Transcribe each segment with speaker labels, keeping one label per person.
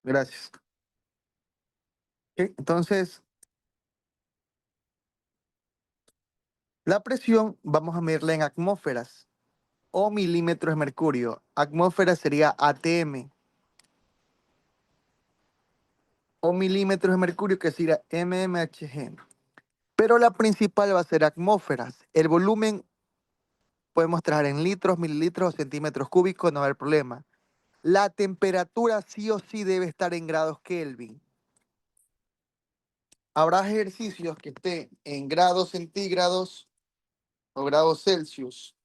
Speaker 1: Gracias. Ok, entonces, la presión vamos a medirla en atmósferas o milímetros de mercurio. Atmósfera sería ATM o milímetros de mercurio que sería mmHg. Pero la principal va a ser atmósferas. El volumen podemos trabajar en litros, mililitros o centímetros cúbicos, no va a haber problema. La temperatura sí o sí debe estar en grados Kelvin. Habrá ejercicios que estén en grados centígrados o grados Celsius.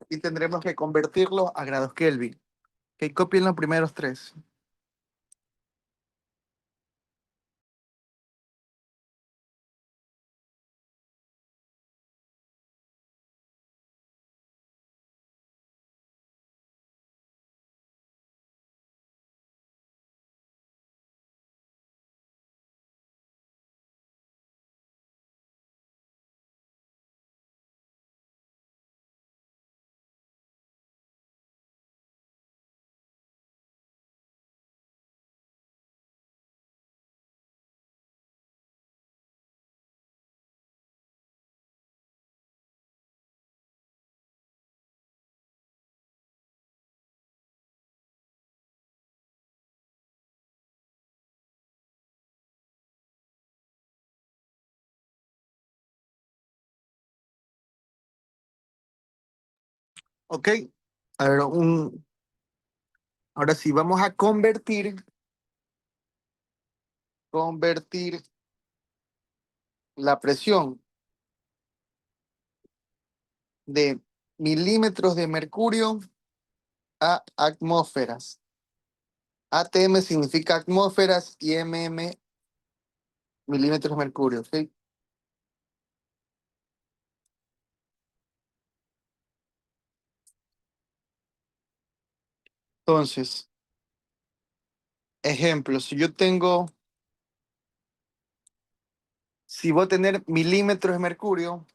Speaker 1: Y tendremos que convertirlo a grados Kelvin. Que copien los primeros tres. Ok. A ver, ahora sí, vamos a convertir la presión de milímetros de mercurio a atmósferas. ATM significa atmósferas y milímetros de mercurio. ¿Ok? Entonces, ejemplo, si voy a tener milímetros de mercurio,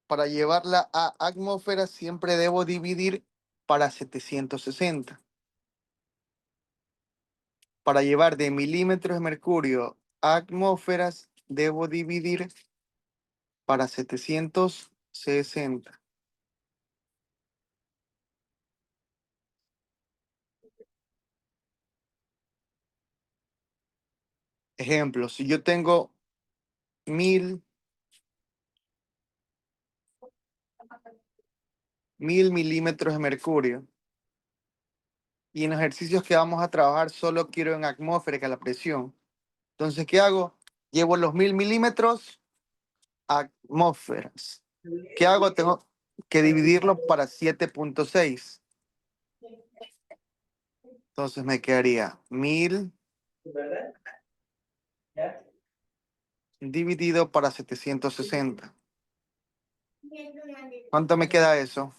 Speaker 1: para llevarla a atmósfera siempre debo dividir para 760. Para llevar de milímetros de mercurio a atmósferas debo dividir para 760. Ejemplo, si yo tengo 1000 milímetros de mercurio y en los ejercicios que vamos a trabajar solo quiero en atmósfera, que la presión. Entonces, ¿qué hago? Llevo los 1000 milímetros a atmósferas. ¿Qué hago? Tengo que dividirlo para 7.6. Entonces me quedaría 1000 dividido para 760. ¿Cuánto me queda eso?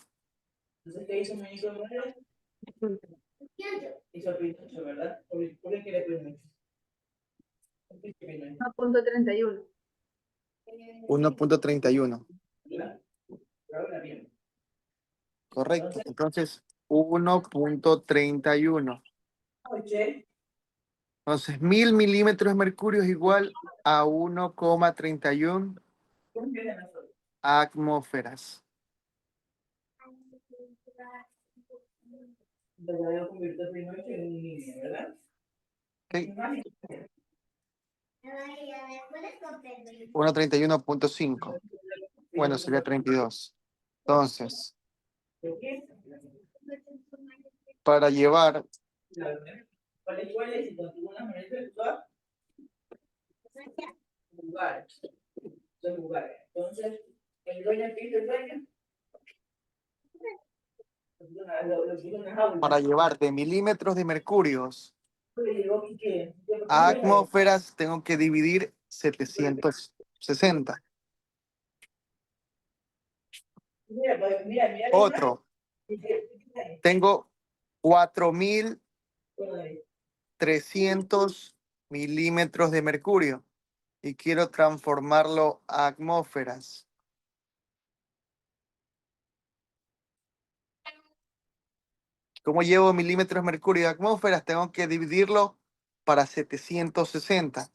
Speaker 2: 1.31.
Speaker 1: 1.31. Correcto. Entonces, 1.31. Entonces, 1000 milímetros de mercurio es igual a 1,31 atmósferas. ¿Ok? 1,31.5. Bueno, sería 32. Entonces, para llevar de milímetros de mercurios a atmósferas tengo que dividir 760. Otro, tengo 4300 milímetros de mercurio. y quiero transformarlo a atmósferas. ¿Cómo llevo milímetros de mercurio a atmósferas? Tengo que dividirlo para 760.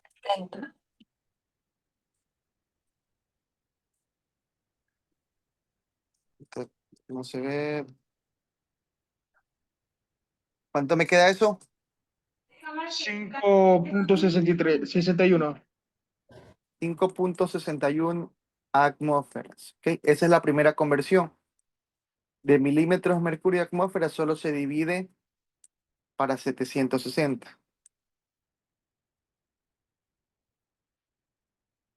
Speaker 1: Entonces, no se ve. ¿Cuánto me queda eso?
Speaker 3: 5.61.
Speaker 1: 5.61 atmósferas. ¿Ok? Esa es la primera conversión. De milímetros de mercurio a atmósferas solo se divide para 760.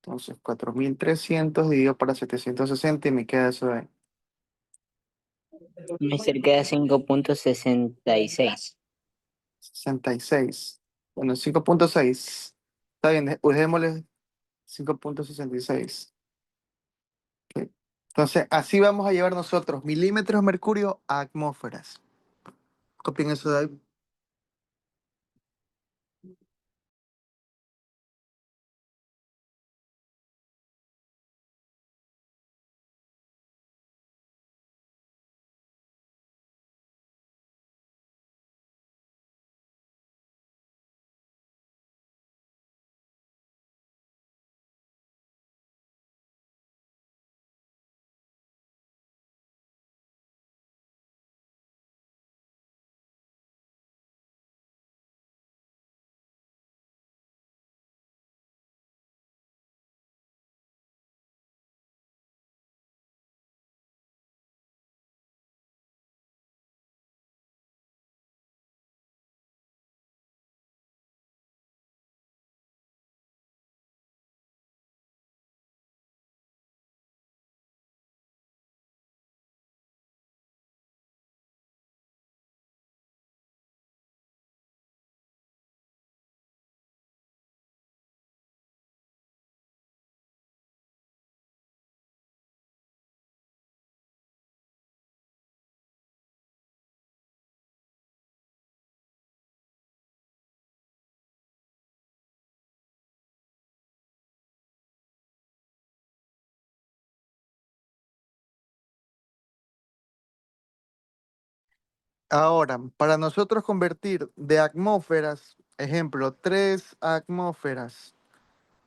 Speaker 1: Entonces, 4.300 dividido para 760 y me queda eso de
Speaker 4: Me cerca de 5.66.
Speaker 1: 66. Bueno, 5.6. Está bien, usémosle 5.66. Ok. Entonces, así vamos a llevar nosotros milímetros de mercurio a atmósferas. Copien eso de ahí. Ahora, para nosotros convertir de atmósferas, ejemplo, 3 atmósferas,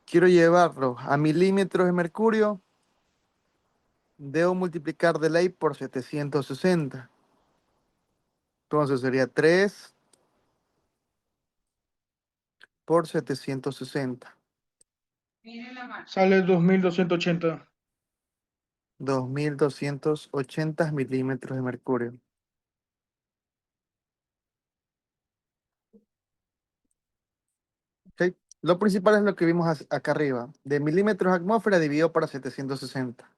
Speaker 1: quiero llevarlo a milímetros de mercurio, debo multiplicar de ley por 760. Entonces sería 3 por 760.
Speaker 3: Sale 2.280.
Speaker 1: 2.280 milímetros de mercurio. ¿Ok? Lo principal es lo que vimos acá arriba. De milímetros a atmósfera dividido para 760.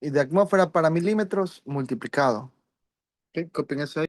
Speaker 1: Y de atmósfera para milímetros multiplicado. ¿Ok? Copien eso ahí.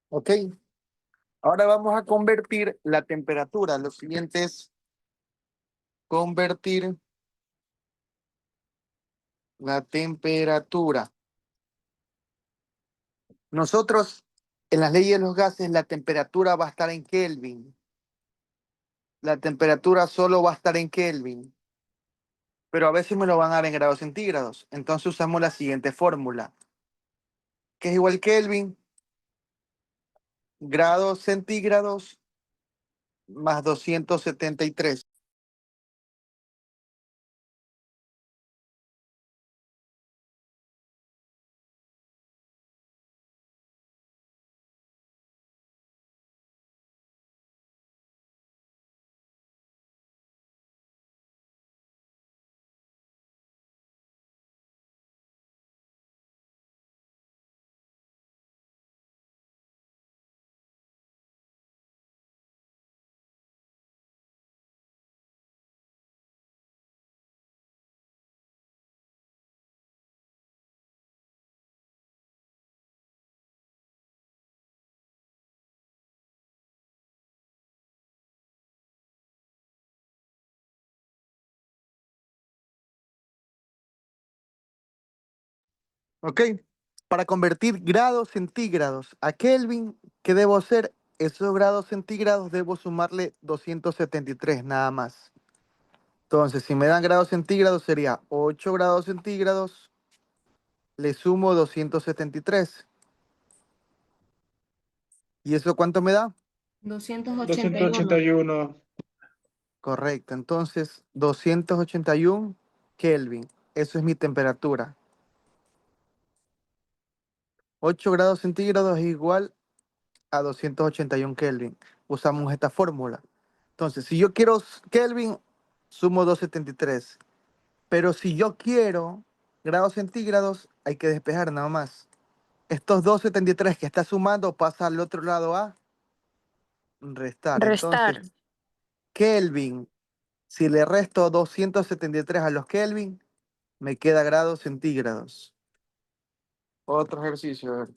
Speaker 1: ¿Ok? Ahora vamos a convertir la temperatura. Lo siguiente es convertir la temperatura. Nosotros, en las leyes de los gases, la temperatura va a estar en Kelvin. La temperatura solo va a estar en Kelvin. Pero a veces me lo van a dar en grados centígrados. Entonces usamos la siguiente fórmula. que es igual Kelvin, grados centígrados más 273. ¿Ok? Para convertir grados centígrados a Kelvin, ¿qué debo hacer? Esos grados centígrados debo sumarle 273 nada más. Entonces, si me dan grados centígrados, sería 8 grados centígrados, le sumo 273. ¿Y eso cuánto me da?
Speaker 2: 281.
Speaker 3: 281.
Speaker 1: Correcto. Entonces, 281 Kelvin. Eso es mi temperatura. 8 grados centígrados es igual a 281 Kelvin. Usamos esta fórmula. Entonces, si yo quiero Kelvin, sumo 273. Pero si yo quiero grados centígrados, hay que despejar nada más. Estos 273 que está sumando pasa al otro lado a restar.
Speaker 5: Restar.
Speaker 1: Entonces, Kelvin, si le resto 273 a los Kelvin, me queda grados centígrados. Otro ejercicio. A ver.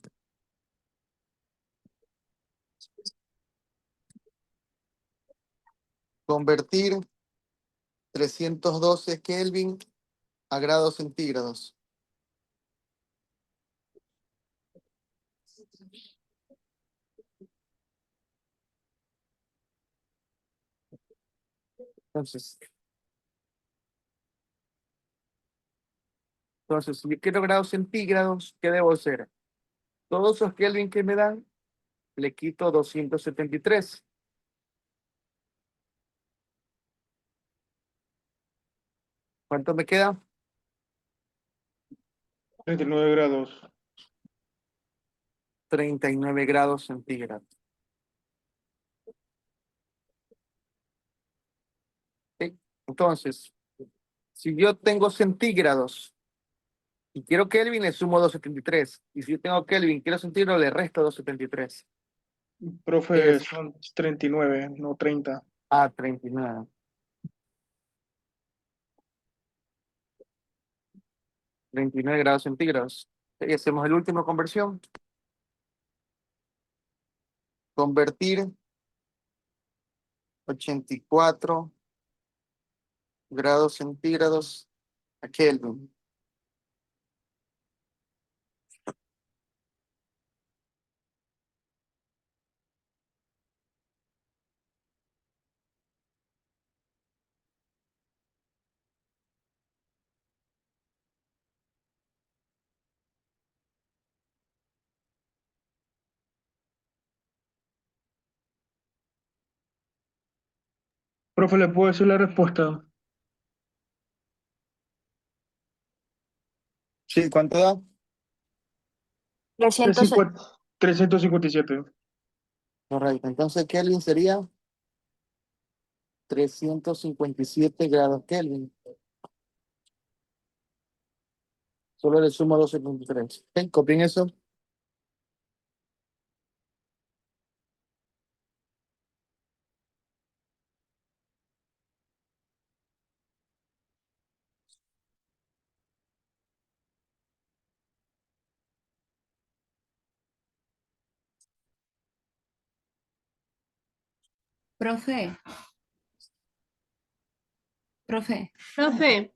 Speaker 1: Convertir 312 Kelvin a grados centígrados. Entonces, si yo quiero grados centígrados, ¿qué debo hacer? Todos esos Kelvin que me dan, le quito 273. ¿Cuánto me queda?
Speaker 3: 39 grados.
Speaker 1: 39 grados centígrados. ¿Sí? Entonces, si yo tengo centígrados y quiero Kelvin, le sumo 273. Y si yo tengo Kelvin y quiero centígrados, le resto 273.
Speaker 3: Profe,
Speaker 1: Es
Speaker 3: son 39, no 30.
Speaker 1: a 39. 39 grados centígrados. Y hacemos el último conversión. Convertir 84 grados centígrados a Kelvin.
Speaker 3: Profe, ¿le puedo decir la respuesta?
Speaker 1: Sí, ¿cuánto da?
Speaker 5: 300,
Speaker 3: 357.
Speaker 1: Correcto. Entonces Kelvin sería 357 grados Kelvin. Solo le sumo 273. ¿Ok? Copien eso.
Speaker 2: Profe, profe,
Speaker 6: Profe,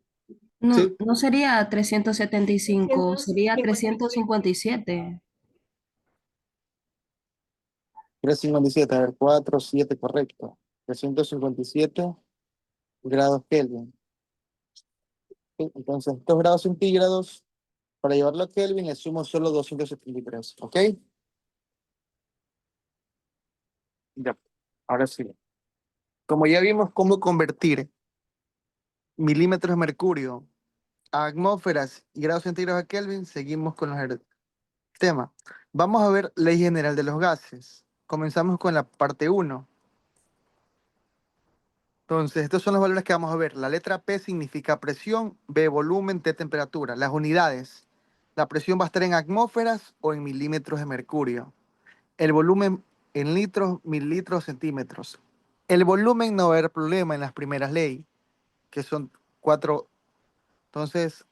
Speaker 2: no,
Speaker 1: Sí.
Speaker 2: no sería 375, sería 357.
Speaker 1: 357, a ver, 4, 7, correcto. 357 grados Kelvin. ¿Ok? Entonces, estos grados centígrados Para llevarlo a Kelvin le sumo solo 273, ¿ok? Ya, ahora sí. Como ya vimos cómo convertir milímetros de mercurio a atmósferas y grados centígrados a Kelvin, seguimos con los temas. Vamos a ver ley general de los gases. Comenzamos con la parte 1. Entonces, estos son los valores que vamos a ver. La letra P significa presión, B volumen, T temperatura. Las unidades. La presión va a estar en atmósferas o en milímetros de mercurio. El volumen en litros, mililitros, centímetros. El volumen no va a haber problema en las primeras leyes, que son 4. Entonces,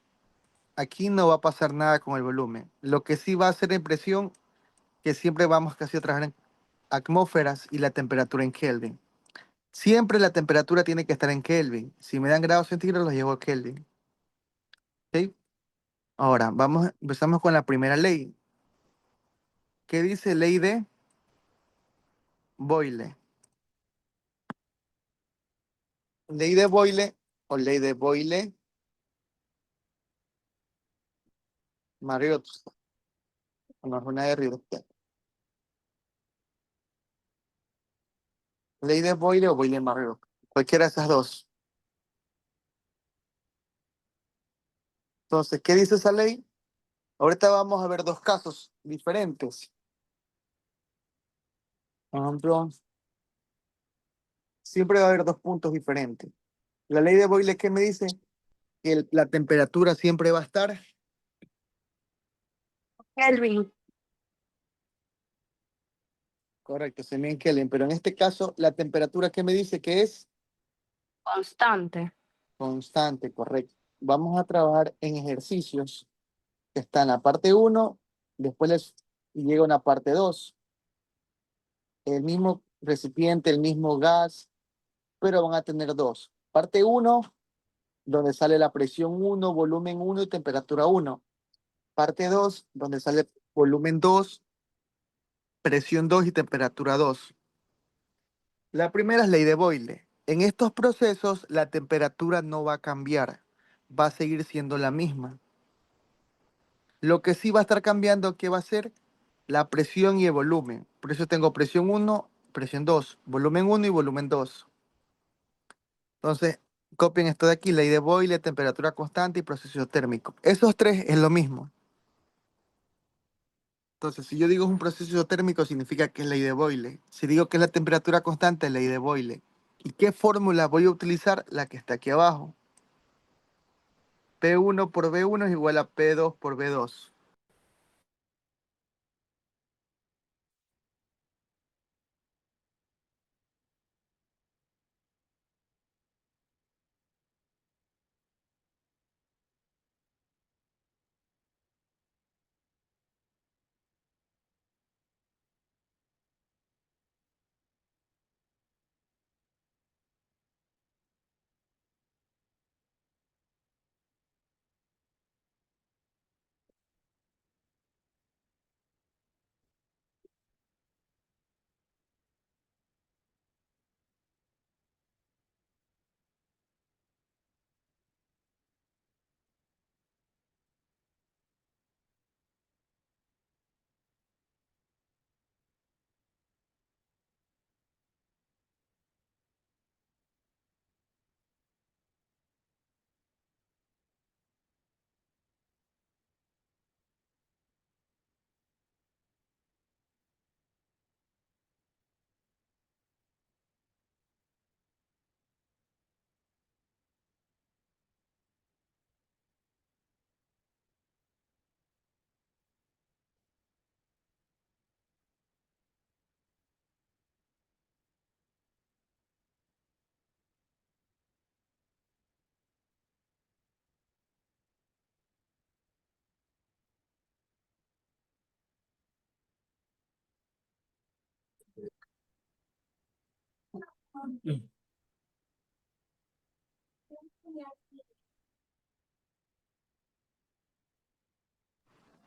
Speaker 1: aquí no va a pasar nada con el volumen. Lo que sí va a hacer en presión, que siempre vamos casi a trabajar en atmósferas y la temperatura en Kelvin. Siempre la temperatura tiene que estar en Kelvin. Si me dan grados centígrados, los llevo a Kelvin. ¿Ok? Ahora, empezamos con la primera ley. ¿Qué dice ley de Boyle? Ley de Boyle o ley de Boyle, Marriott. No es una de Rydberg. Ley de Boyle o Boyle-Marriott. Cualquiera de esas dos. Entonces, ¿qué dice esa ley? Ahorita vamos a ver dos casos diferentes. Por ejemplo, siempre va a haber dos puntos diferentes. La ley de Boyle, ¿qué me dice? Que la temperatura siempre va a estar
Speaker 5: Kelvin.
Speaker 1: correcto, se mide en Kelvin, pero en este caso, la temperatura que me dice que es
Speaker 5: Constante.
Speaker 1: constante, correcto. Vamos a trabajar en ejercicios que están en la parte 1, después les llega una parte 2. El mismo recipiente, el mismo gas, pero van a tener dos. Parte 1, donde sale la presión 1, volumen 1 y temperatura 1. Parte 2, donde sale volumen 2, presión 2 y temperatura 2. La primera es ley de Boyle. En estos procesos la temperatura no va a cambiar, va a seguir siendo la misma. Lo que sí va a estar cambiando, ¿qué va a ser? La presión y el volumen. Por eso tengo presión 1, presión 2, volumen 1 y volumen 2. Entonces, copien esto de aquí, ley de Boyle, temperatura constante y proceso térmico. Esos tres es lo mismo. Entonces, si yo digo es un proceso térmico, significa que es ley de Boyle. Si digo que es la temperatura constante, es ley de Boyle. ¿Y qué fórmula voy a utilizar? La que está aquí abajo. P1 por B1 es igual a P2 por B2.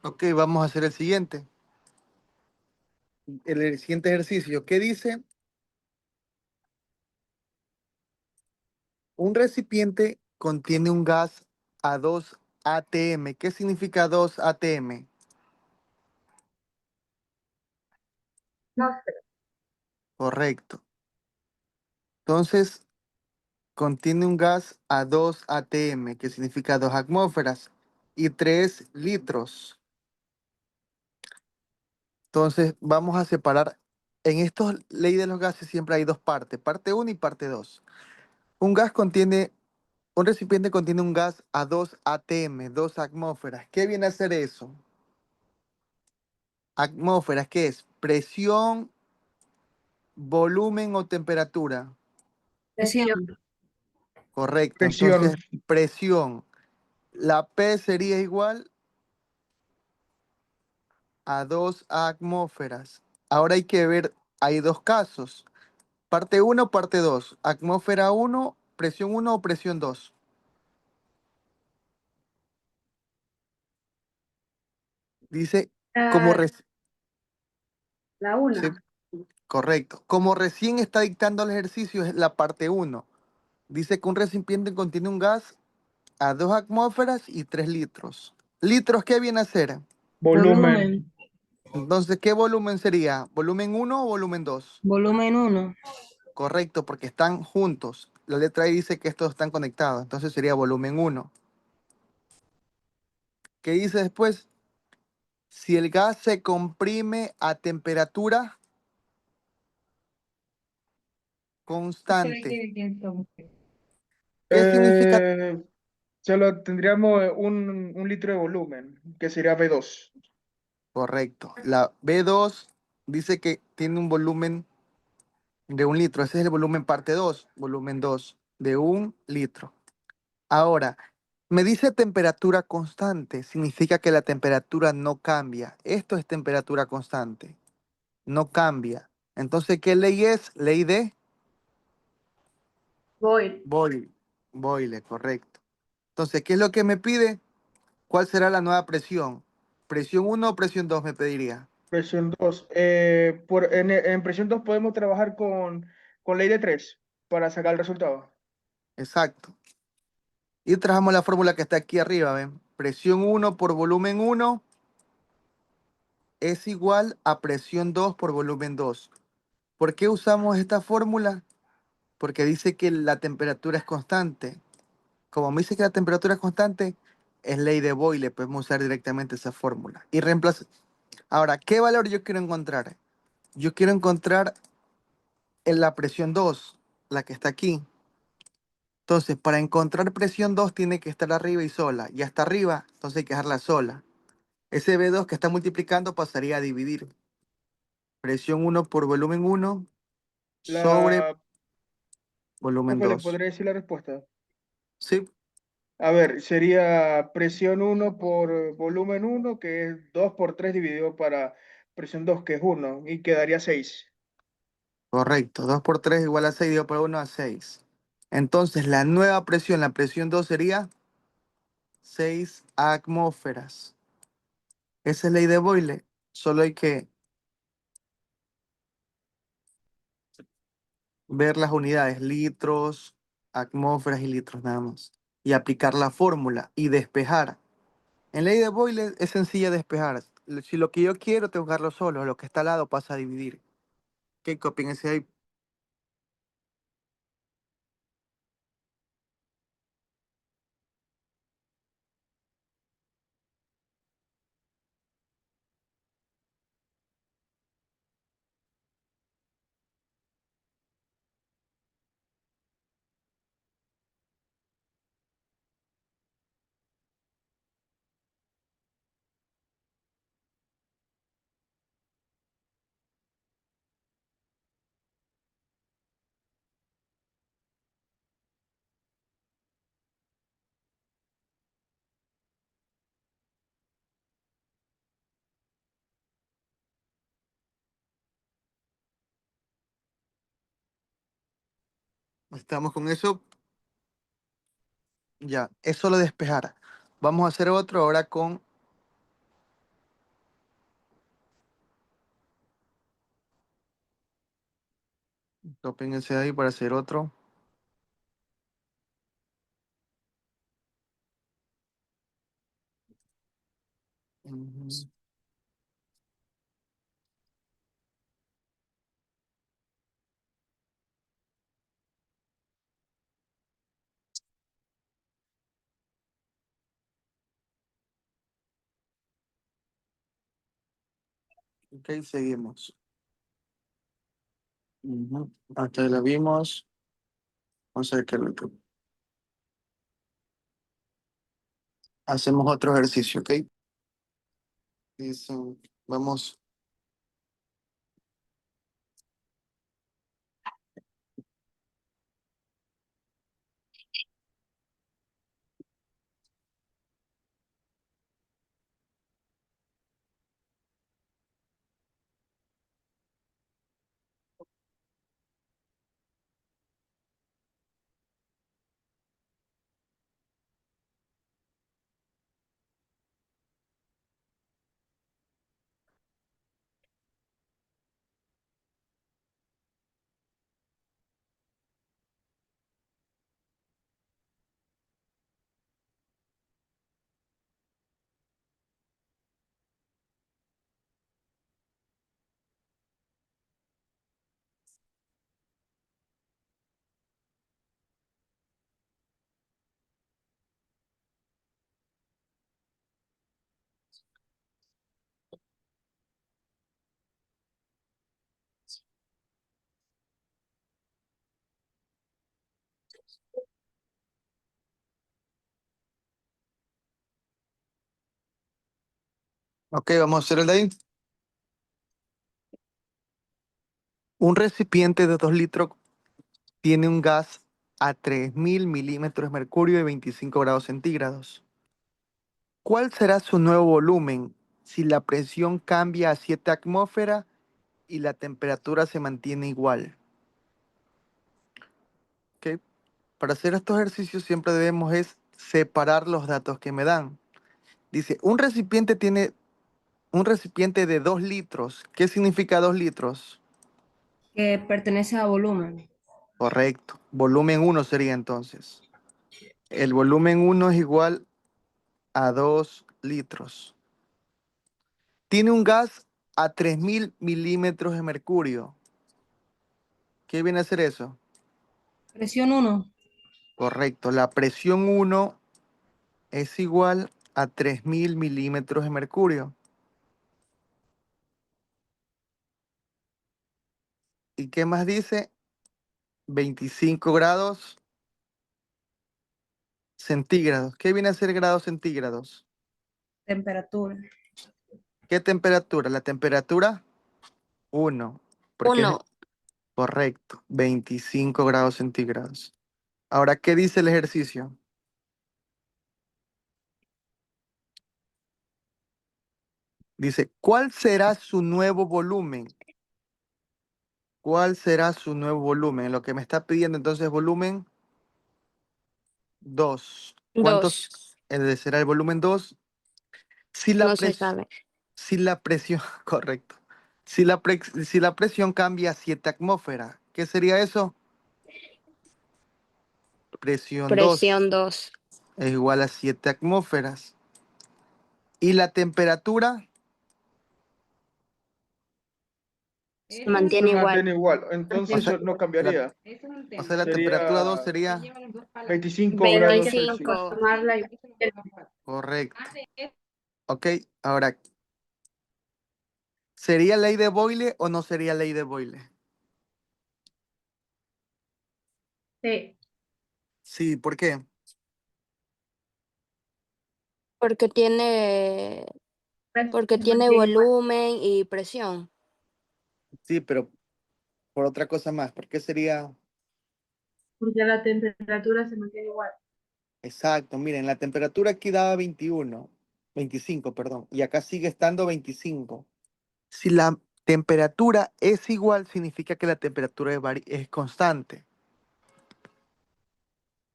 Speaker 1: Ok, vamos a hacer el siguiente. El siguiente ejercicio. ¿Qué dice? Un recipiente contiene un gas a 2 ATM. ¿Qué significa 2 ATM? Correcto. Entonces, contiene un gas a 2 ATM, que significa 2 atmósferas, y 3 litros. Entonces, vamos a separar. En estos ley de los gases siempre hay dos partes, parte uno y parte 2. Un recipiente contiene un gas a 2 ATM, 2 atmósferas. ¿Qué viene a ser eso? Atmósferas, ¿qué es? Presión, volumen o temperatura.
Speaker 2: Presión.
Speaker 1: Correcto.
Speaker 3: Presión.
Speaker 1: Entonces, presión. La P sería igual a 2 atmósferas. Ahora hay que ver, hay dos casos. Parte uno, parte 2. Atmósfera uno, presión uno o presión 2. Dice, como
Speaker 6: La una.
Speaker 1: sí, correcto. Como recién está dictando el ejercicio, es la parte uno. Dice que un recipiente contiene un gas a 2 atmósferas y 3 litros. ¿Litros qué viene a ser?
Speaker 3: Volumen.
Speaker 1: Entonces, ¿qué volumen sería? ¿Volumen uno o volumen 2?
Speaker 2: Volumen 1.
Speaker 1: Correcto, porque están juntos. La letra I dice que estos están conectados, entonces sería volumen uno. ¿Qué dice después? Si el gas se comprime a temperatura constante. ¿Qué significa?
Speaker 3: Eh, Solo tendríamos un litro de volumen, que sería V2.
Speaker 1: Correcto. La B2 dice que tiene un volumen de 1 litro. Ese es el volumen parte 2, volumen 2, de 1 litro. Ahora, me dice temperatura constante. Significa que la temperatura no cambia. Esto es temperatura constante. No cambia. Entonces, ¿qué ley es? Ley de
Speaker 6: Voy.
Speaker 1: Boyle, correcto. Entonces, ¿qué es lo que me pide? ¿Cuál será la nueva presión? ¿Presión uno o presión 2 me pediría?
Speaker 3: Presión 2. En presión 2 podemos trabajar con ley de 3 para sacar el resultado.
Speaker 1: Exacto. Y trabajamos la fórmula que está aquí arriba, ¿ven? Presión uno por volumen uno es igual a presión 2 por volumen 2. ¿Por qué usamos esta fórmula? Porque dice que la temperatura es constante. Como me dice que la temperatura es constante, es ley de Boyle, podemos usar directamente esa fórmula. Y reemplaza. Ahora, ¿qué valor yo quiero encontrar? Yo quiero encontrar en la presión 2, la que está aquí. Entonces, para encontrar presión 2 tiene que estar arriba y sola. Y hasta arriba, entonces hay que dejarla sola. Ese B2 que está multiplicando pasaría a dividir. Presión uno por volumen uno sobre
Speaker 3: La,
Speaker 1: volumen
Speaker 3: profe, ¿le
Speaker 1: 2.
Speaker 3: podría decir la respuesta?
Speaker 1: Sí,
Speaker 3: A ver, sería presión 1 por volumen 1, que es 2 por 3 dividido para presión 2, que es 1, y quedaría 6.
Speaker 1: correcto. 2 por 3 igual a 6, dividido por 1 a 6. Entonces, la nueva presión, la presión 2 sería 6 atmósferas. Esa es ley de Boyle. Solo hay que ver las unidades, litros, atmósferas y litros nada más. Y aplicar la fórmula y despejar. En ley de Boyle es sencilla despejar. Si lo que yo quiero, tengo que dejarlo solo. Lo que está al lado pasa a dividir. ¿Qué copien ese ahí? Estamos con eso. Ya, es solo despejar. Vamos a hacer otro ahora con... Copien ese ahí para hacer otro. Ok, seguimos. Ujú. Hasta ahí la vimos. Vamos a ver qué es lo que... Hacemos otro ejercicio, ¿ok? Dice, vamos. Ok, vamos a hacer el de ahí. Un recipiente de 2 litros tiene un gas a 3000 milímetros de mercurio y 25 grados centígrados. ¿Cuál será su nuevo volumen si la presión cambia a 7 atmósferas y la temperatura se mantiene igual? ¿Ok? Para hacer estos ejercicios siempre debemos es separar los datos que me dan. Dice, un recipiente de 2 litros. ¿Qué significa 2 litros?
Speaker 2: Que pertenece a volumen.
Speaker 1: Correcto. Volumen 1 sería entonces. El volumen 1 es igual a 2 litros. Tiene un gas a 3000 milímetros de mercurio. ¿Qué viene a ser eso?
Speaker 2: Presión 1.
Speaker 1: Correcto. La presión 1 es igual a 3000 milímetros de mercurio. ¿Y qué más dice? 25 grados centígrados. ¿Qué viene a ser grados centígrados?
Speaker 2: Temperatura.
Speaker 1: ¿Qué temperatura? La temperatura 1. Porque es
Speaker 5: 1.
Speaker 1: correcto. 25 grados centígrados. Ahora, ¿qué dice el ejercicio? Dice, ¿cuál será su nuevo volumen? ¿Cuál será su nuevo volumen? Lo que me está pidiendo entonces volumen 2.
Speaker 5: 2.
Speaker 1: Será el volumen 2? Si la,
Speaker 5: No se
Speaker 1: pres-
Speaker 5: sabe.
Speaker 1: si la presión, correcto. Si la presión cambia a 7 atmósferas, ¿qué sería eso? Presión 2
Speaker 5: Presión 2.
Speaker 1: es igual a 7 atmósferas. ¿Y la temperatura?
Speaker 5: Se mantiene
Speaker 3: Se
Speaker 5: igual.
Speaker 3: mantiene igual, entonces
Speaker 1: O sea,
Speaker 3: eso no
Speaker 1: la,
Speaker 3: cambiaría.
Speaker 1: o sea, la temperatura 2
Speaker 3: Sería
Speaker 1: sería
Speaker 3: 25 grados Celsius.
Speaker 5: 25.
Speaker 1: correcto. Ok, ahora, ¿sería ley de Boyle o no sería ley de Boyle?
Speaker 2: Sí.
Speaker 1: Sí, ¿por qué?
Speaker 5: Porque porque
Speaker 2: Se
Speaker 5: tiene
Speaker 2: mantiene igual.
Speaker 5: volumen y presión.
Speaker 1: Sí, pero por otra cosa más. ¿Por qué sería?
Speaker 2: Porque la temperatura se mantiene igual.
Speaker 1: Exacto, miren, la temperatura aquí daba 21, 25, perdón, y acá sigue estando 25. Si la temperatura es igual, significa que la temperatura es constante.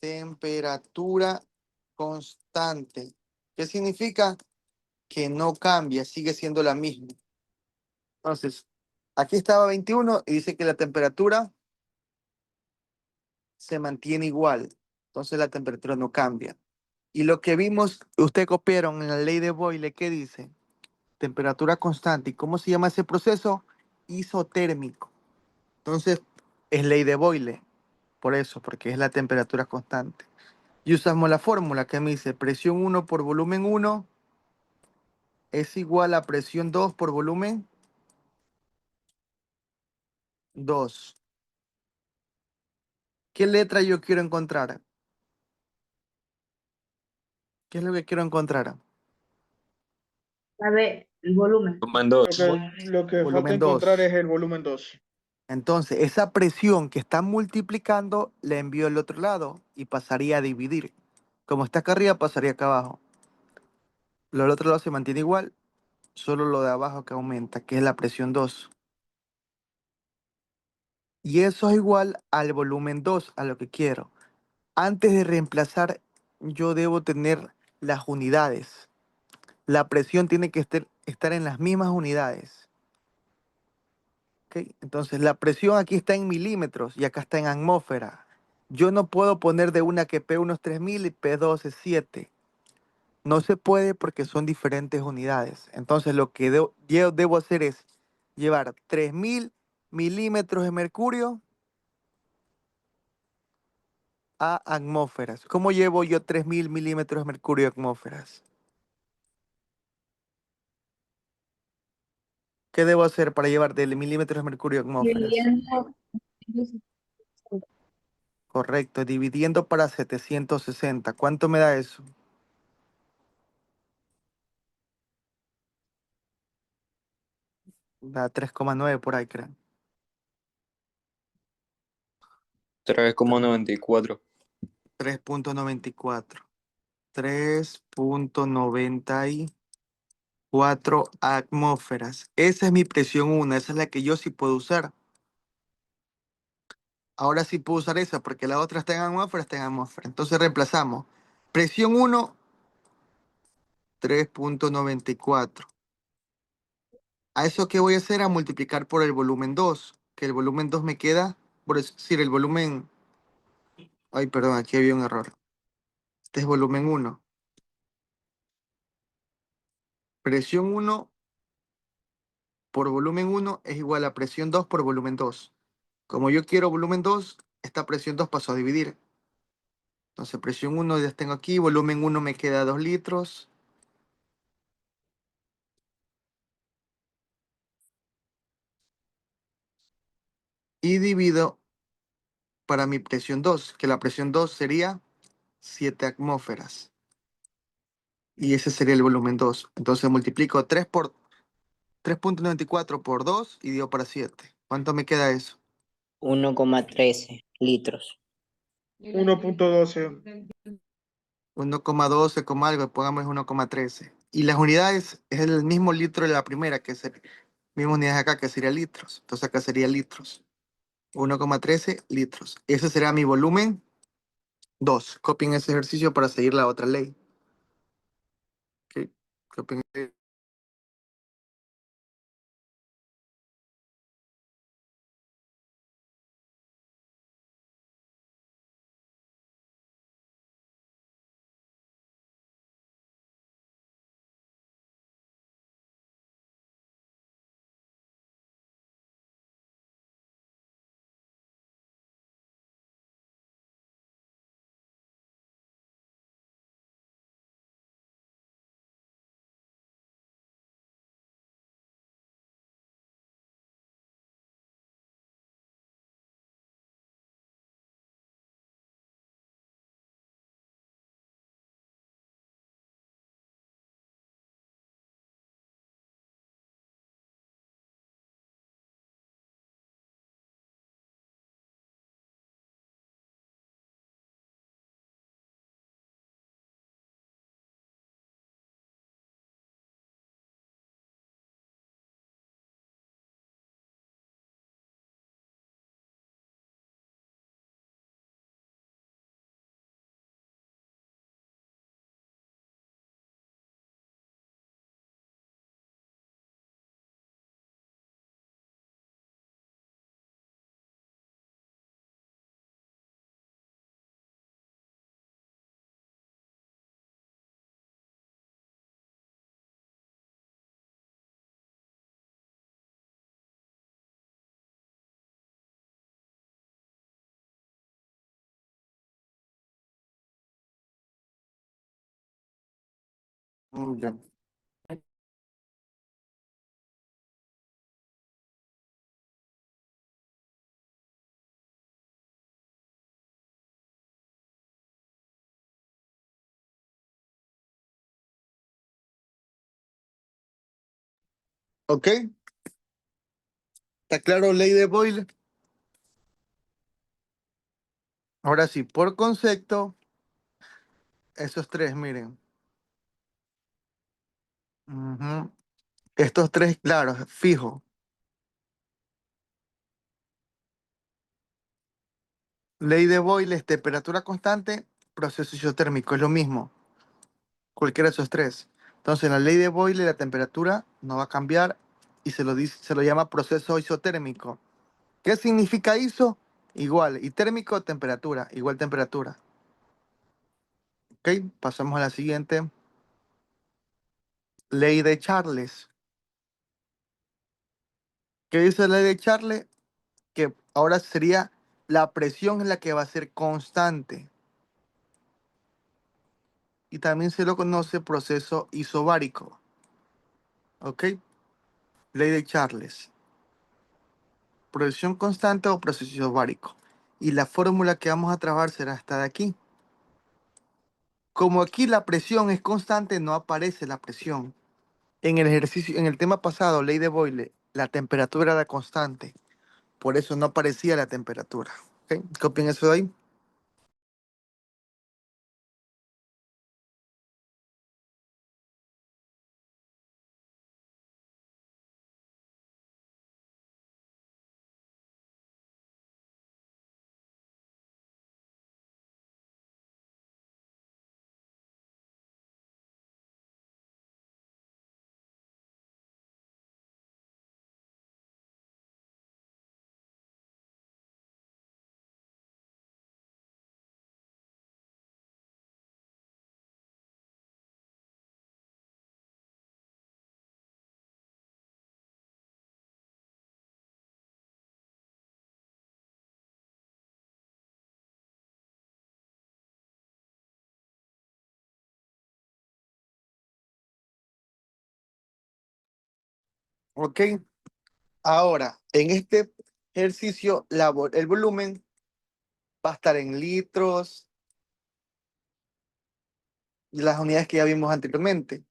Speaker 1: Temperatura constante. ¿Qué significa? Que no cambia, sigue siendo la misma. Entonces, aquí estaba 21 y dice que la temperatura se mantiene igual. Entonces la temperatura no cambia. Y lo que vimos, ustedes copiaron en la ley de Boyle, ¿qué dice? Temperatura constante. ¿Y cómo se llama ese proceso? Isotérmico. Entonces, es ley de Boyle. Por eso, porque es la temperatura constante. Y usamos la fórmula que me dice presión 1 por volumen 1 es igual a presión 2 por volumen 2. ¿Qué letra yo quiero encontrar? ¿Qué es lo que quiero encontrar?
Speaker 2: A ver, el volumen.
Speaker 6: Volumen 2.
Speaker 3: Lo que falta
Speaker 1: Volumen
Speaker 3: encontrar
Speaker 1: 2.
Speaker 3: es el volumen 2.
Speaker 1: Entonces, esa presión que está multiplicando la envío al otro lado y pasaría a dividir. Como está acá arriba, pasaría acá abajo. Lo del otro lado se mantiene igual, solo lo de abajo que aumenta, que es la presión 2. Y eso es igual al volumen 2, a lo que quiero. Antes de reemplazar, yo debo tener las unidades. La presión tiene que estar en las mismas unidades. ¿Ok? Entonces, la presión aquí está en milímetros y acá está en atmósfera. Yo no puedo poner de una que P1 es 3000 y P2 es 7. No se puede porque son diferentes unidades. Entonces, lo que yo debo hacer es llevar 3000 milímetros de mercurio a atmósferas. ¿Cómo llevo yo 3000 milímetros de mercurio a atmósferas? ¿Qué debo hacer para llevar de milímetros de mercurio a atmósferas?
Speaker 2: Dividiendo.
Speaker 1: Correcto, dividiendo para 760. ¿Cuánto me da eso? Da 3,9 por ahí, creo.
Speaker 6: 3,94.
Speaker 1: 3,94. 3,94 atmósferas. Esa es mi presión 1, esa es la que yo sí puedo usar. Ahora sí puedo usar esa porque la otra está en atmósfera, está en atmósfera. Entonces reemplazamos. Presión 1, 3,94. ¿A eso qué voy a hacer? A multiplicar por el volumen 2, que el volumen 2 me queda, por decir, el volumen... Ay, perdón, aquí había un error. Este es volumen 1. Presión 1 por volumen 1 es igual a presión 2 por volumen 2. Como yo quiero volumen 2, esta presión 2 pasó a dividir. Entonces presión 1 ya tengo aquí, volumen 1 me queda 2 litros. Y divido para mi presión 2, que la presión 2 sería 7 atmósferas. Y ese sería el volumen 2. Entonces multiplico 3,94 por 2 y divido para 7. ¿Cuánto me queda eso?
Speaker 4: 1,13 litros.
Speaker 3: 1.12.
Speaker 1: 1,12, algo, pongamos 1,13. Y las unidades es el mismo litro de la primera, que es el mismo unidades acá, que sería litros. Entonces acá sería litros. 1,13 litros. Ese será mi volumen 2. Copien ese ejercicio para seguir la otra ley. Ok, copien. Ya. ¿Ok? ¿Está claro, ley de Boyle? Ahora sí, por concepto, esos tres, miren. Ujú. Estos tres, claro, fijo. Ley de Boyle es temperatura constante, proceso isotérmico, es lo mismo, cualquiera de esos tres. Entonces, la ley de Boyle, la temperatura no va a cambiar y se lo llama proceso isotérmico. ¿Qué significa iso? Igual. Y térmico, temperatura, igual temperatura. ¿Ok? Pasamos a la siguiente. Ley de Charles. ¿Qué dice la ley de Charles? Que ahora sería la presión es la que va a ser constante. Y también se lo conoce proceso isobárico. ¿Ok? Ley de Charles. Presión constante o proceso isobárico. Y la fórmula que vamos a trabajar será esta de aquí. Como aquí la presión es constante, no aparece la presión. En el ejercicio, en el tema pasado, ley de Boyle, la temperatura era constante. Por eso no aparecía la temperatura. ¿Ok? Copien eso de ahí. ¿Ok? Ahora, en este ejercicio, el volumen va a estar en litros, las unidades que ya vimos anteriormente.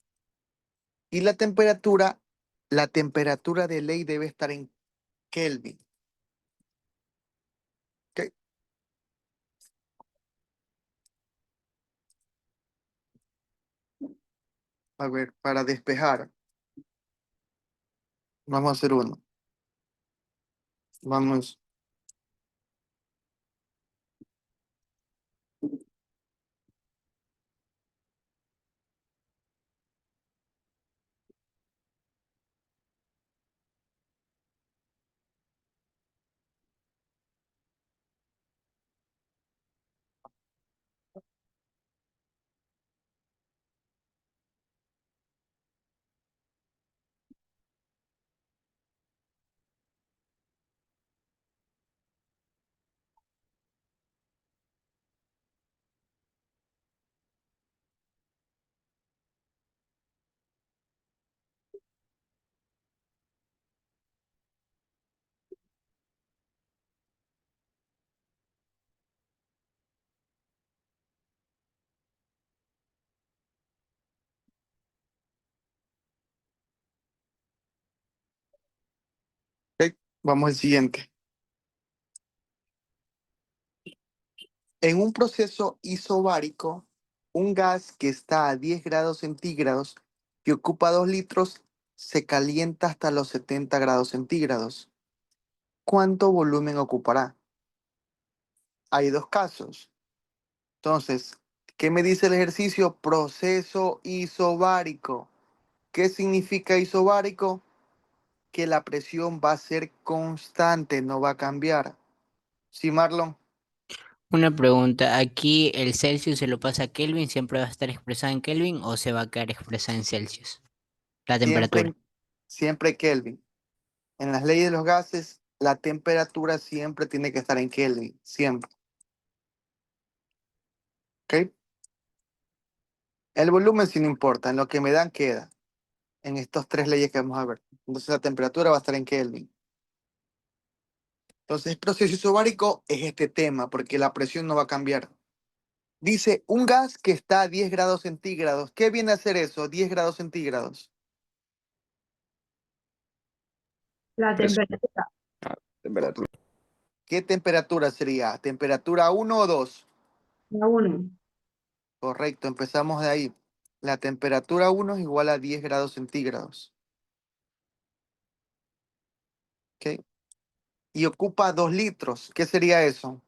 Speaker 1: Y la temperatura de ley debe estar en Kelvin. ¿Ok? A ver, para despejar, vamos a hacer uno. Vamos. ¿Ok? Vamos al siguiente. En un proceso isobárico, un gas que está a 10 grados centígrados y ocupa 2 litros se calienta hasta los 70 grados centígrados. ¿Cuánto volumen ocupará? Hay dos casos. Entonces, ¿qué me dice el ejercicio? Proceso isobárico. ¿Qué significa isobárico? Que la presión va a ser constante, no va a cambiar. ¿Sí, Marlon?
Speaker 4: Una pregunta, ¿aquí el Celsius se lo pasa a Kelvin? ¿Siempre va a estar expresada en Kelvin o se va a quedar expresada en Celsius? La temperatura.
Speaker 1: Siempre, siempre Kelvin. En las leyes de los gases, la temperatura siempre tiene que estar en Kelvin, siempre. ¿Ok? El volumen sí no importa, en lo que me dan queda, en estas tres leyes que vamos a ver. Entonces la temperatura va a estar en Kelvin. Entonces, proceso isobárico es este tema, porque la presión no va a cambiar. Dice, un gas que está a 10 grados centígrados. ¿Qué viene a ser eso? 10 grados centígrados.
Speaker 2: La
Speaker 6: Presión.
Speaker 2: temperatura.
Speaker 6: Temperatura.
Speaker 1: ¿Qué temperatura sería? ¿Temperatura uno o 2?
Speaker 2: La 1.
Speaker 1: Correcto, empezamos de ahí. La temperatura uno es igual a 10 grados centígrados. ¿Ok? Y ocupa 2 litros. ¿Qué sería eso?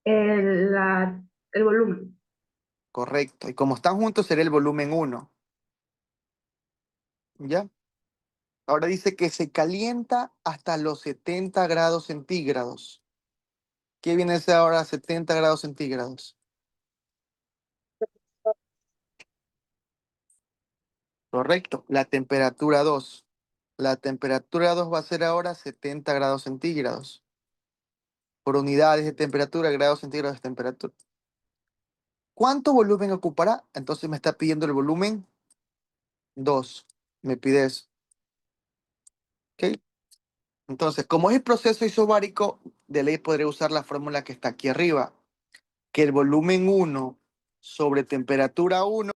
Speaker 2: El volumen.
Speaker 1: Correcto. Y como están juntos, sería el volumen uno. ¿Ya? Ahora dice que se calienta hasta los 70 grados centígrados. ¿Qué viene a ser ahora 70 grados centígrados? Correcto. La temperatura 2. La temperatura 2 va a ser ahora 70 grados centígrados. Por unidades de temperatura, grados centígrados de temperatura. ¿Cuánto volumen ocupará? Entonces me está pidiendo el volumen 2. Me pide eso. ¿Ok? Entonces, como es el proceso isobárico, de ley podré usar la fórmula que está aquí arriba, que el volumen uno sobre temperatura uno,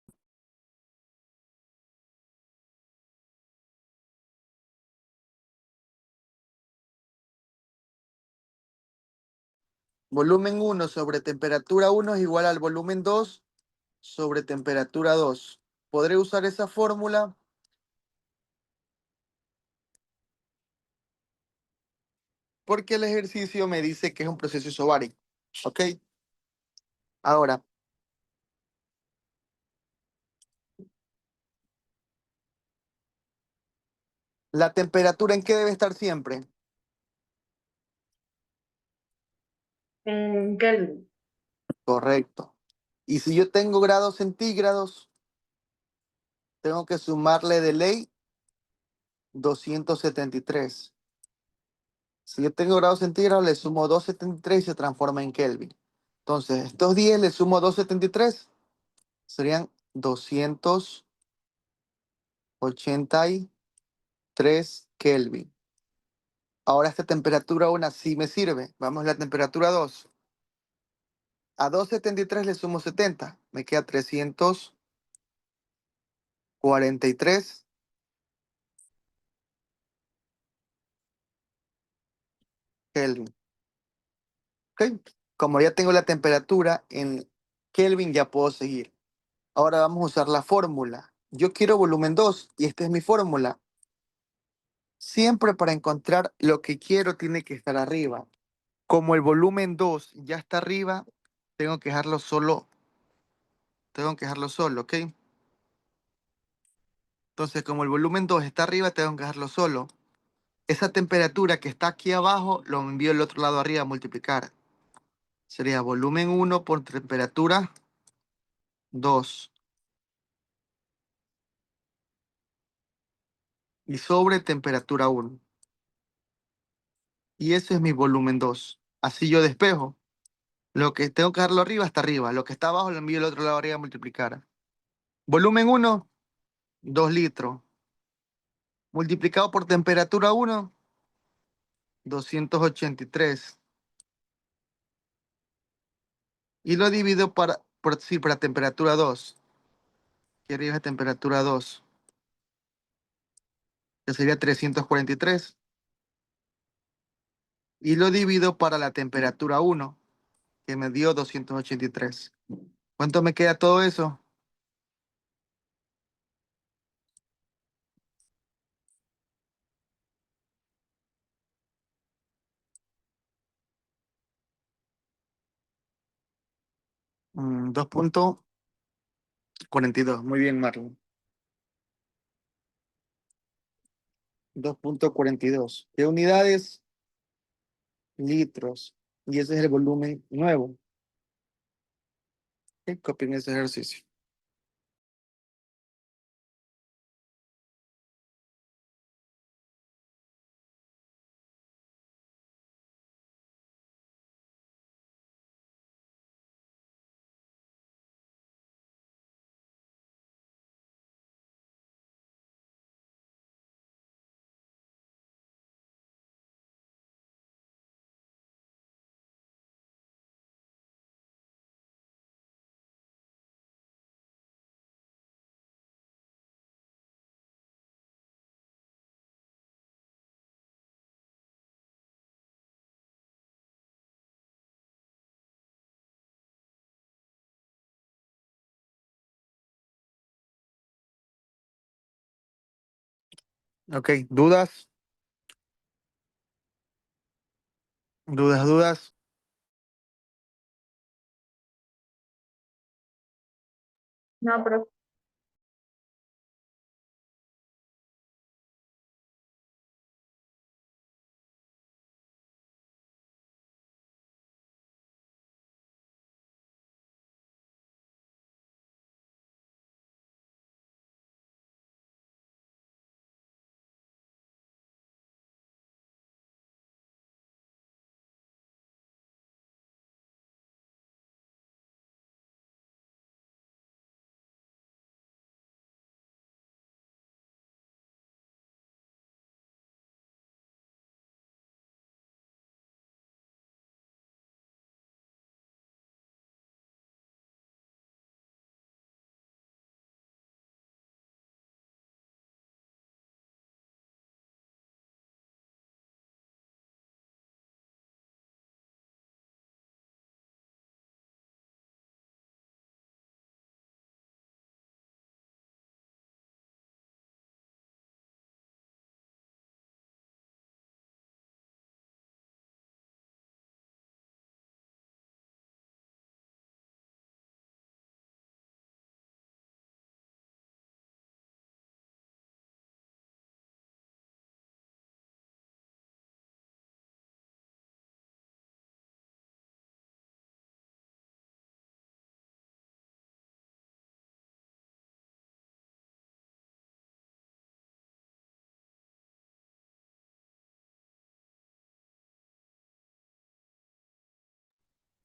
Speaker 1: volumen uno sobre temperatura uno es igual al volumen 2 sobre temperatura 2. ¿Podré usar esa fórmula? Porque el ejercicio me dice que es un proceso isobárico. ¿Ok? Ahora, ¿la temperatura en qué debe estar siempre?
Speaker 2: En Kelvin.
Speaker 1: Correcto. Y si yo tengo grados centígrados, tengo que sumarle de ley 273. Si yo tengo grados centígrados, le sumo 273 y se transforma en Kelvin. Entonces, estos 10 le sumo 273, serían 283 Kelvin. Ahora esta temperatura aún así me sirve. Vamos a la temperatura 2. A 273 le sumo 70, me queda 343 Kelvin. ¿Ok? Como ya tengo la temperatura en Kelvin, ya puedo seguir. Ahora vamos a usar la fórmula. Yo quiero volumen 2 y esta es mi fórmula. Siempre para encontrar lo que quiero tiene que estar arriba. Como el volumen 2 ya está arriba, tengo que dejarlo solo. ¿Ok? Entonces, como el volumen 2 está arriba, tengo que dejarlo solo. Esa temperatura que está aquí abajo, lo envío al otro lado arriba a multiplicar. Sería volumen 1 por temperatura 2. Y sobre temperatura 1. Y ese es mi volumen 2. Así yo despejo. Lo que tengo que dejarlo arriba está arriba. Lo que está abajo lo envío al otro lado arriba a multiplicar. Volumen 1, 2 litros. Multiplicado por temperatura 1, 283. Y lo divido para temperatura 2. Aquí arriba es temperatura 2, que sería 343. Y lo divido para la temperatura 1, que me dio 283. ¿Cuánto me queda todo eso? Mm, 2.42. Muy bien, Marlon. 2.42. ¿Qué unidades? Litros. Y ese es el volumen nuevo. Ok, copien ese ejercicio. Ok, ¿dudas? ¿Dudas, dudas?
Speaker 2: No, pero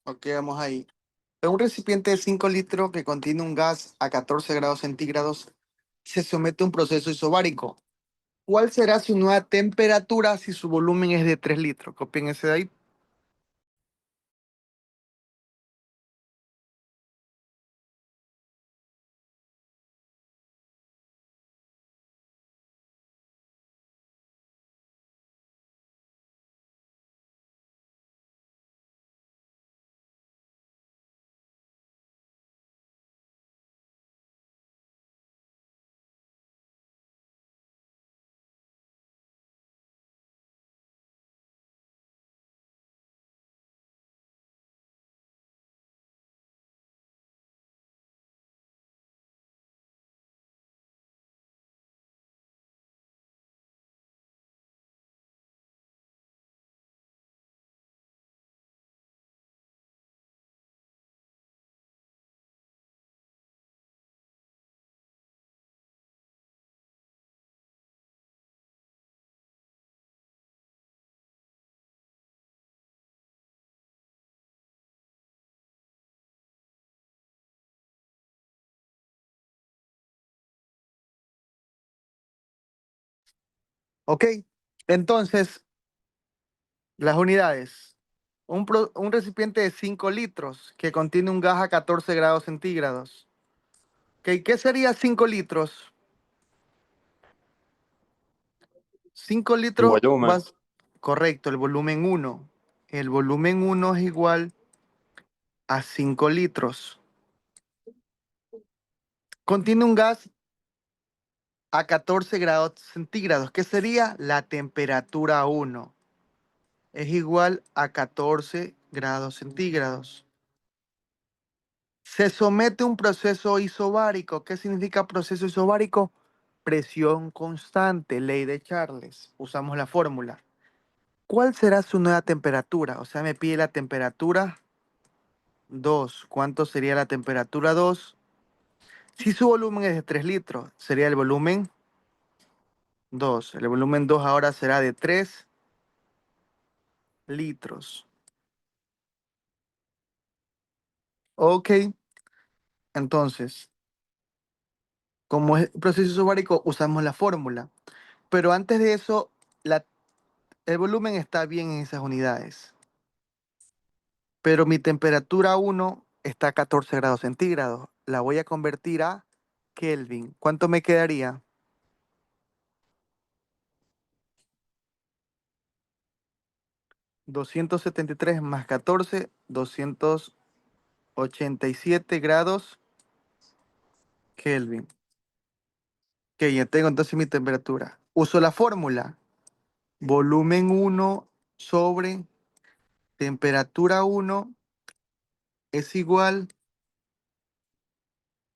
Speaker 1: Ok, vamos ahí. En un recipiente de 5 litros que contiene un gas a 14 grados centígrados, se somete a un proceso isobárico. ¿Cuál será su nueva temperatura si su volumen es de 3 litros? Copien ese de ahí. Ok, entonces, las unidades. Un recipiente de 5 litros que contiene un gas a 14 grados centígrados. Ok, ¿qué sería 5 litros? 5
Speaker 6: El
Speaker 1: litros
Speaker 6: volumen.
Speaker 1: más. Correcto, el volumen uno. El volumen uno es igual a 5 litros. Contiene un gas a 14 grados centígrados, que sería la temperatura uno. Es igual a 14 grados centígrados. Se somete a un proceso isobárico. ¿Qué significa proceso isobárico? Presión constante, ley de Charles. Usamos la fórmula. ¿Cuál será su nueva temperatura? O sea, me pide la temperatura 2. ¿Cuánto sería la temperatura 2? Si su volumen es de 3 litros, sería el volumen 2. El volumen 2 ahora será de 3 litros. Ok, entonces, como es proceso isobárico, usamos la fórmula. Pero antes de eso, el volumen está bien en esas unidades. Pero mi temperatura 1 está a 14 grados centígrados. La voy a convertir a Kelvin. ¿Cuánto me quedaría? 273 más 14, 287 grados Kelvin. Ok, ya tengo entonces mi temperatura. Uso la fórmula. Volumen 1 sobre temperatura 1 es igual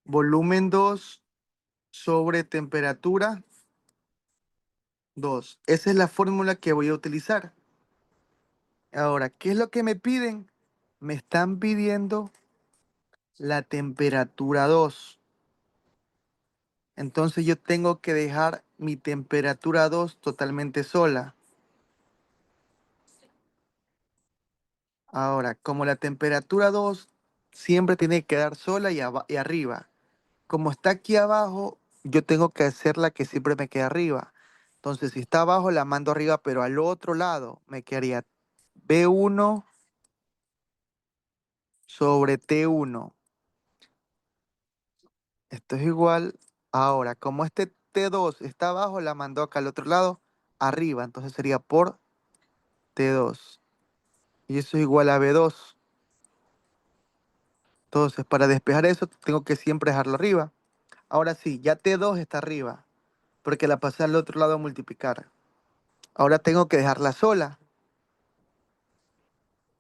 Speaker 1: volumen 2 sobre temperatura 2. Esa es la fórmula que voy a utilizar. Ahora, ¿qué es lo que me piden? Me están pidiendo la temperatura 2. Entonces yo tengo que dejar mi temperatura 2 totalmente sola. Ahora, como la temperatura 2 siempre tiene que quedar sola y arriba. Como está aquí abajo, yo tengo que hacerla que siempre me quede arriba. Entonces, si está abajo, la mando arriba, pero al otro lado me quedaría B1 sobre T1. Esto es igual. Ahora, como este T2 está abajo, la mando acá al otro lado, arriba. Entonces sería por T2. Y eso es igual a B2. Entonces, para despejar eso, tengo que siempre dejarlo arriba. Ahora sí, ya T2 está arriba, porque la pasé al otro lado a multiplicar. Ahora tengo que dejarla sola.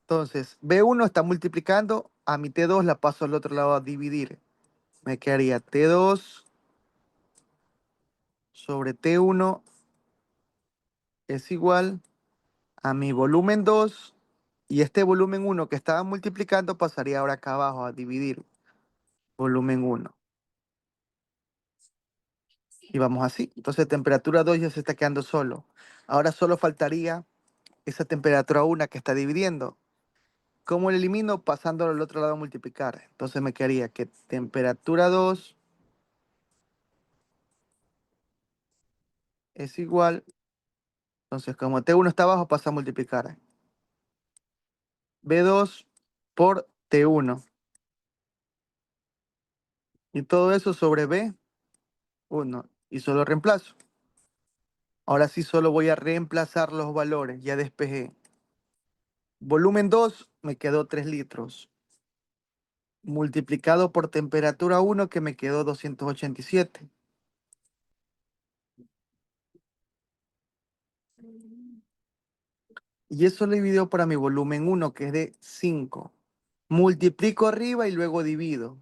Speaker 1: Entonces, B1 está multiplicando, a mi T2 la paso al otro lado a dividir. Me quedaría T2 sobre T1 es igual a mi volumen 2 y este volumen 1 que estaba multiplicando pasaría ahora acá abajo a dividir volumen 1. Y vamos así. Entonces, temperatura 2 ya se está quedando solo. Ahora solo faltaría esa temperatura 1 que está dividiendo. ¿Cómo lo elimino? Pasándolo al otro lado a multiplicar. Entonces me quedaría que temperatura 2 es igual. Entonces, como T1 está abajo, pasa a multiplicar. B2 por T1. Y todo eso sobre B1. Y solo reemplazo. Ahora sí solo voy a reemplazar los valores. Ya despejé. Volumen 2 me quedó 3 litros. Multiplicado por temperatura 1 que me quedó 287. Y eso lo divido para mi volumen 1 que es de 5. Multiplico arriba y luego divido.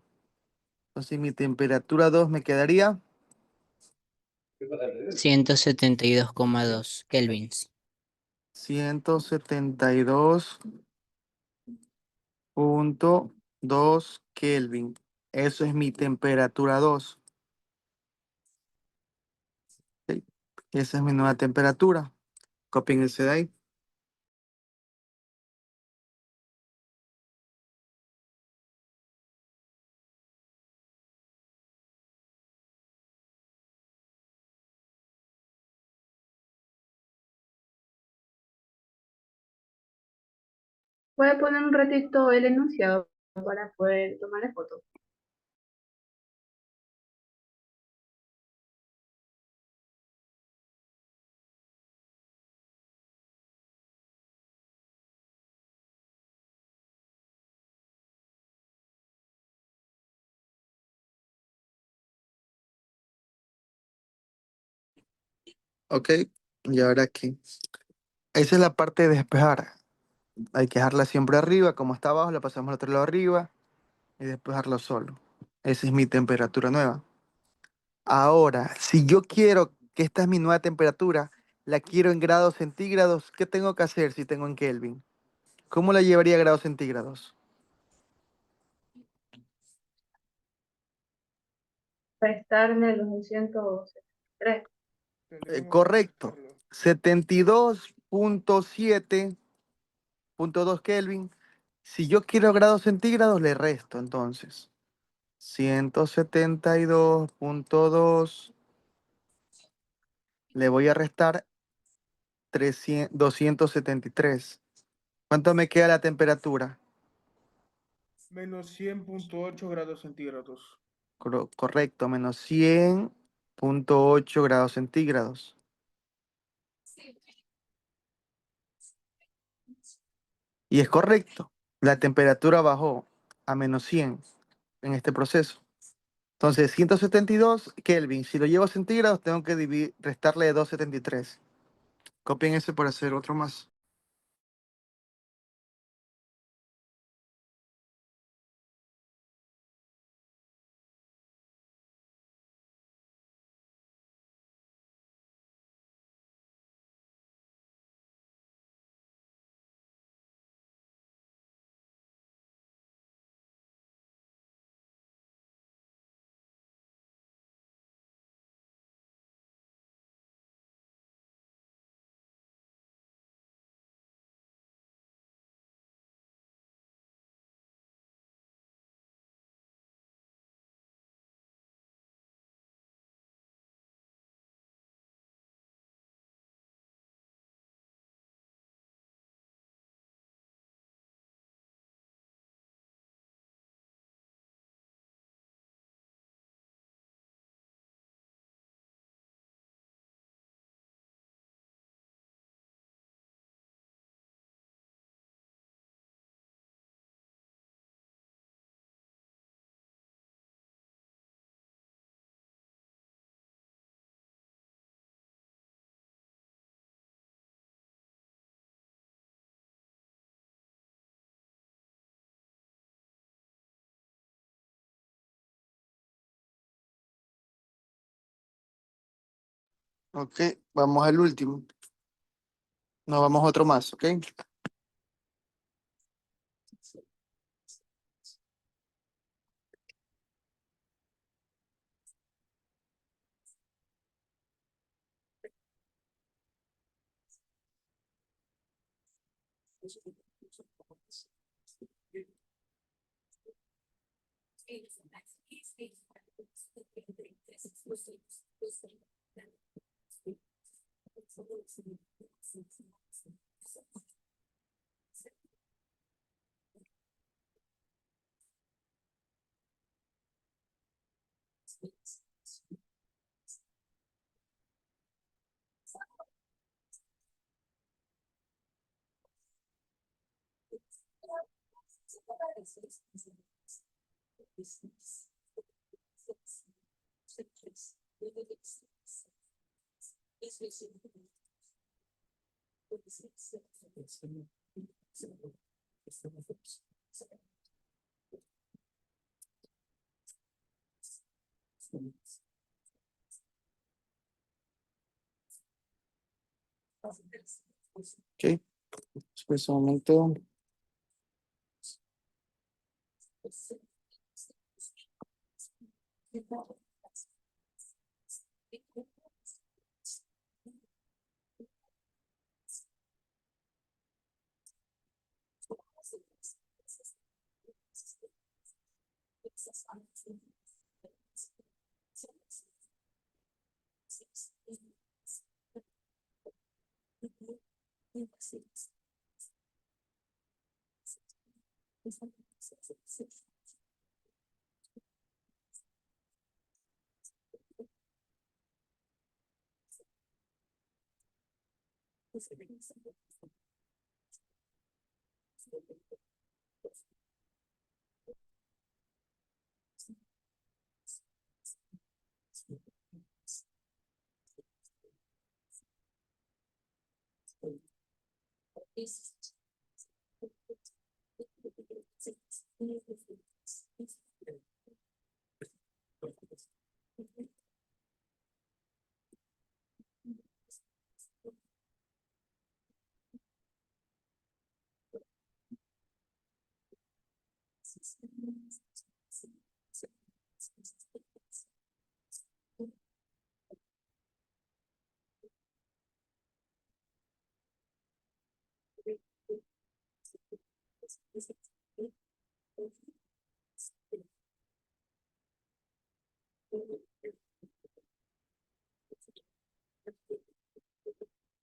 Speaker 1: Entonces mi temperatura 2 me quedaría
Speaker 4: 172,2 kelvins.
Speaker 1: 172,2 Kelvin. Eso es mi temperatura 2. ¿Sí? Esa es mi nueva temperatura. Copien ese de ahí.
Speaker 2: Voy a poner un ratito el enunciado para poder tomarle foto.
Speaker 1: Ok. Y ahora aquí. Esa es la parte de despejar. Hay que dejarla siempre arriba. Como está abajo, la pasamos al otro lado arriba y despejarlo solo. Esa es mi temperatura nueva. Ahora, si yo quiero que esta es mi nueva temperatura, la quiero en grados centígrados, ¿qué tengo que hacer si tengo en Kelvin? ¿Cómo la llevaría a grados centígrados?
Speaker 2: Restarle los 273.
Speaker 3: Tendríamos que
Speaker 1: Correcto.
Speaker 3: restarlo.
Speaker 1: 72.7.2 Kelvin. Si yo quiero grados centígrados, le resto entonces. 172.2. Le voy a restar 273. ¿Cuánto me queda la temperatura?
Speaker 3: Menos 100,8 grados centígrados.
Speaker 1: Correcto, menos 100.8 grados centígrados. Y es correcto. La temperatura bajó a menos 100 en este proceso. Entonces, 172 Kelvin. Si lo llevo a centígrados, tengo que restarle 273. Copien ese para hacer otro más. Ok, vamos al último. Nos vamos a otro más, ¿ok? Ok, pues un momento.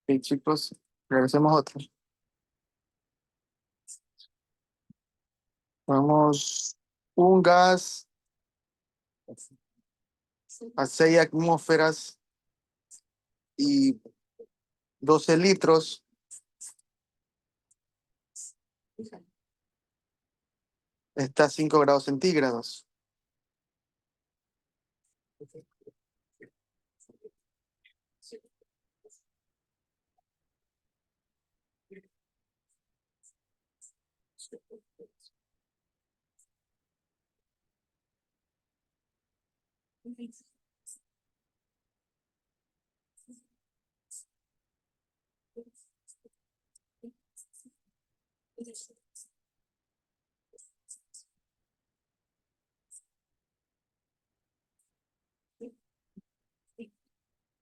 Speaker 1: Ok, chicos, regresemos a otro. Vamos un gas a 6 atmósferas y 12 litros. Está a 5 grados centígrados.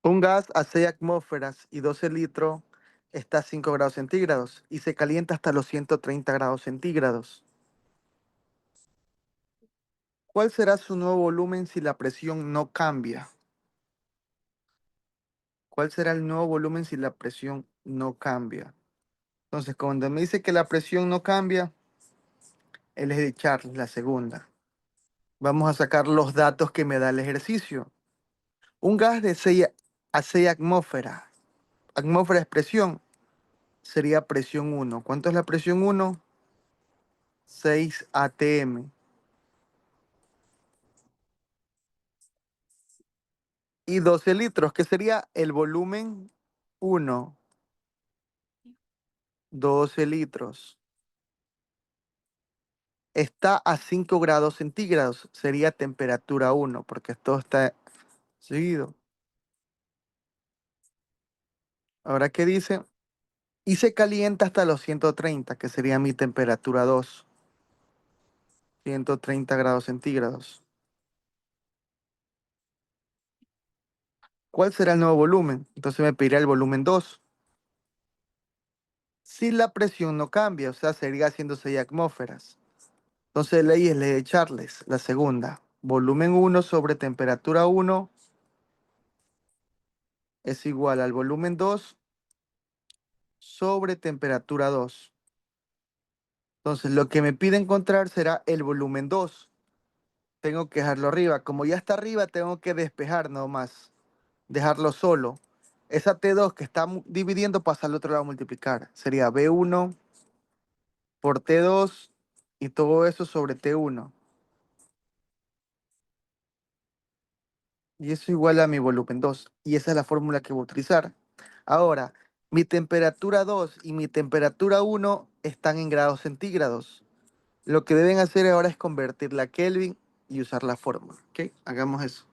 Speaker 1: Un gas a 6 atmósferas y 12 litros está a 5 grados centígrados y se calienta hasta los 130 grados centígrados. ¿Cuál será su nuevo volumen si la presión no cambia? ¿Cuál será el nuevo volumen si la presión no cambia? Entonces, cuando me dice que la presión no cambia, él es de Charles, la segunda. Vamos a sacar los datos que me da el ejercicio. Un gas de 6 a 6 atmósferas. Atmósfera es presión. Sería presión 1. ¿Cuánto es la presión 1? 6 atm. Y 12 litros, que sería el volumen 1. 12 litros. Está a 5 grados centígrados. Sería temperatura 1, porque esto está seguido. Ahora, ¿qué dice? Y se calienta hasta los 130, que sería mi temperatura 2. 130 grados centígrados. ¿Cuál será el nuevo volumen? Entonces me pedirá el volumen 2. Si la presión no cambia, o sea, seguiría haciendo 6 atmósferas. Entonces ley es ley de Charles, la segunda. Volumen 1 sobre temperatura 1 es igual al volumen 2 sobre temperatura 2. Entonces lo que me pide encontrar será el volumen 2. Tengo que dejarlo arriba. Como ya está arriba, tengo que despejar nomás. Dejarlo solo. Esa T2 que está dividiendo pasa al otro lado a multiplicar. Sería B1 por T2 y todo eso sobre T1. Y eso igual a mi volumen 2. Y esa es la fórmula que voy a utilizar. Ahora, mi temperatura 2 y mi temperatura 1 están en grados centígrados. Lo que deben hacer ahora es convertirla a Kelvin y usar la fórmula. ¿Ok? Hagamos eso.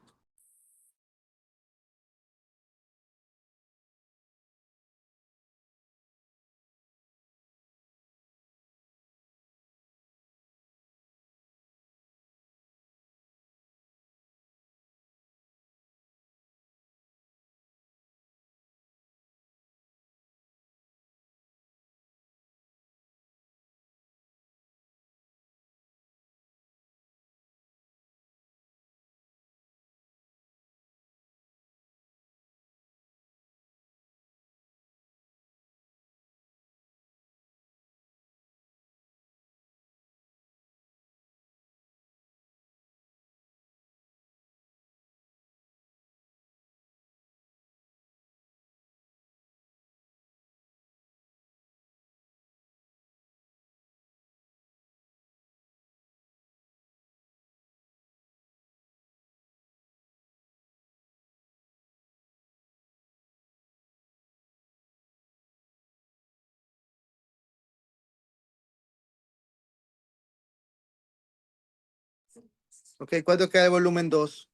Speaker 1: Ok, ¿cuánto queda el volumen 2?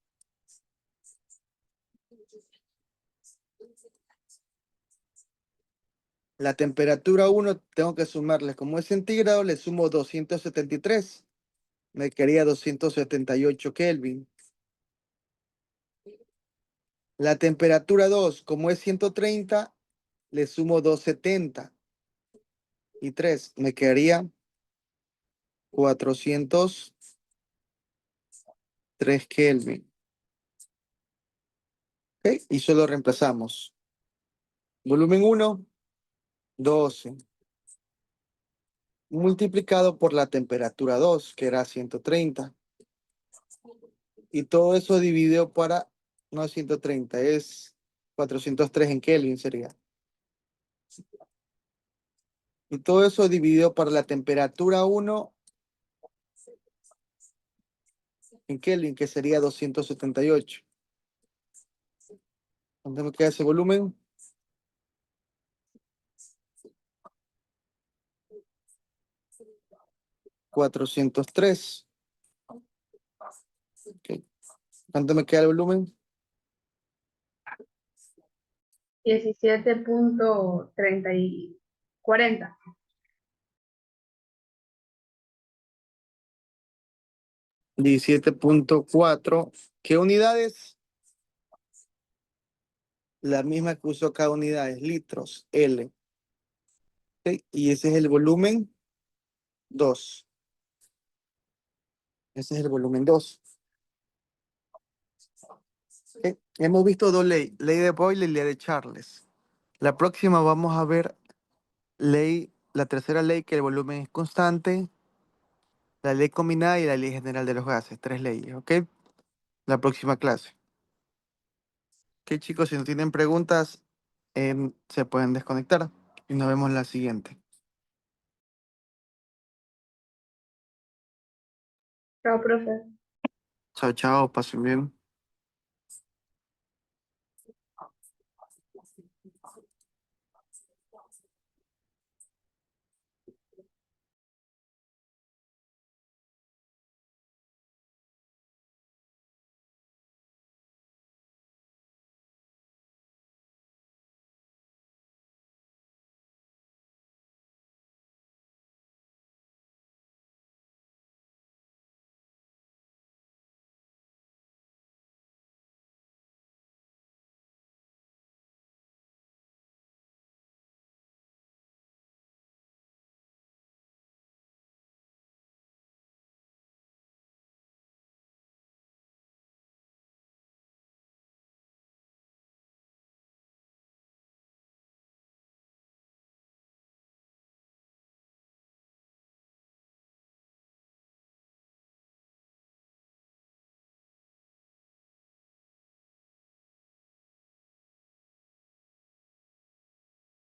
Speaker 1: La temperatura 1 tengo que sumarle, como es centígrado, le sumo 273. Me quedaría 278 Kelvin. La temperatura 2, como es 130, le sumo 270. Y 3, me quedaría 403 Kelvin. ¿Ok? Y solo reemplazamos. Volumen 1, 12. Multiplicado por la temperatura 2, que era 130. Y todo eso dividido para, no es 130, es 403 en Kelvin sería. Y todo eso dividido para la temperatura 1 en Kelvin, que sería 278. ¿Dónde me queda ese volumen? 403. Ok. ¿Cuánto me queda el volumen?
Speaker 2: 17.40.
Speaker 1: 17.4. ¿Qué unidades? La misma que usó cada unidad es litros, L. Ok, y ese es el volumen 2. Ese es el volumen 2. Ok, hemos visto dos leyes, ley de Boyle y ley de Charles. La próxima vamos a ver la tercera ley, que el volumen es constante, la ley combinada y la ley general de los gases. 3 leyes, ¿ok? La próxima clase. Ok, chicos, si no tienen preguntas, se pueden desconectar y nos vemos en la siguiente.
Speaker 2: Chao, profe.
Speaker 1: Chao, chao, pasen bien.